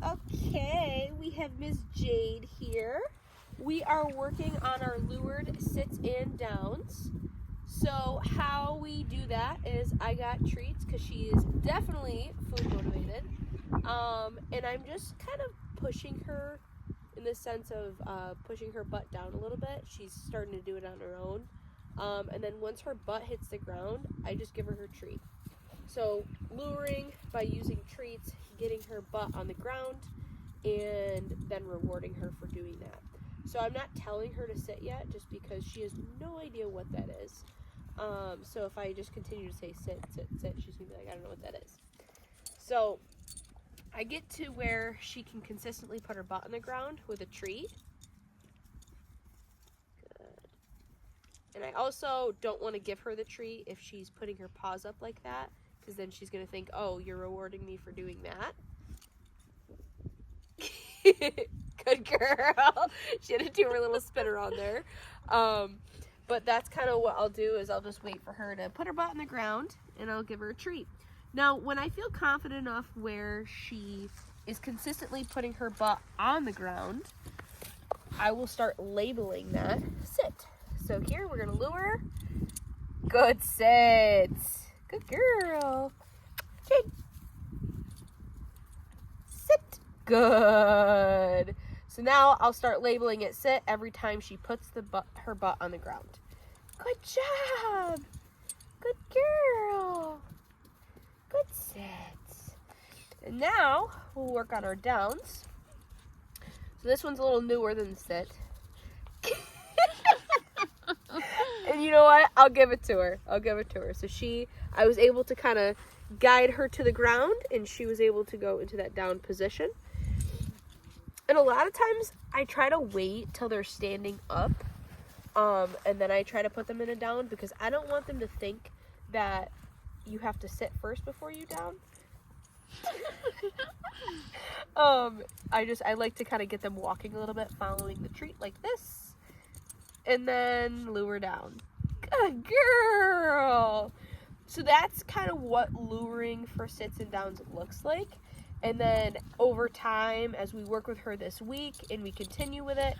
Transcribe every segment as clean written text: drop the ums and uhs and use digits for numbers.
Okay, we have Miss Jade here. We are working on our lured sits and downs. So how we do that is I got treats because she is definitely food motivated. And I'm just kind of pushing her in the sense of pushing her butt down a little bit. She's starting to do it on her own. And then once her butt hits the ground, I just give her her treat. So luring by using treats, getting her butt on the ground, and then rewarding her for doing that. So I'm not telling her to sit yet just because she has no idea what that is. So if I just continue to say sit, sit, sit, she's going to be like, I don't know what that is. So I get to where she can consistently put her butt on the ground with a treat. Good. And I also don't want to give her the treat if she's putting her paws up like that, because then she's going to think, oh, you're rewarding me for doing that. Good girl. She had to do her little spinner on there. But that's kind of what I'll do is I'll just wait for her to put her butt on the ground and I'll give her a treat. Now, when I feel confident enough where she is consistently putting her butt on the ground, I will start labeling that sit. So here we're going to lure. Good sit. Good girl. Jade. Sit. Good. So now I'll start labeling it sit every time she puts her butt on the ground. Good job. Good girl. Good sit. And now we'll work on our downs. So this one's a little newer than the sit. And you know what? I'll give it to her. So I was able to kind of guide her to the ground and she was able to go into that down position. And a lot of times I try to wait till they're standing up, and then I try to put them in a down because I don't want them to think that you have to sit first before you down. I like to kind of get them walking a little bit, following the treat like this, and then lure down. Good girl. So that's kind of what luring for sits and downs looks like. And then over time, as we work with her this week and we continue with it,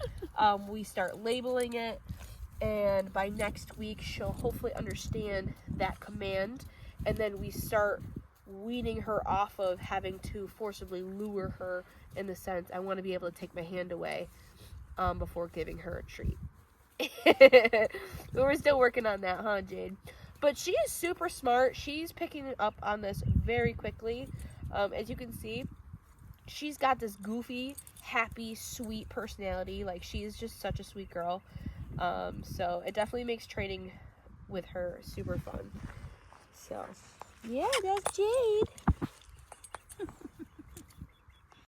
we start labeling it. And by next week, she'll hopefully understand that command. And then we start weaning her off of having to forcibly lure her in the sense, I want to be able to take my hand away before giving her a treat. We're still working on that, huh, Jade? But she is super smart. She's picking up on this very quickly. As you can see, she's got this goofy, happy, sweet personality. Like, she is just such a sweet girl. So it definitely makes training with her super fun. So, yeah, that's Jade.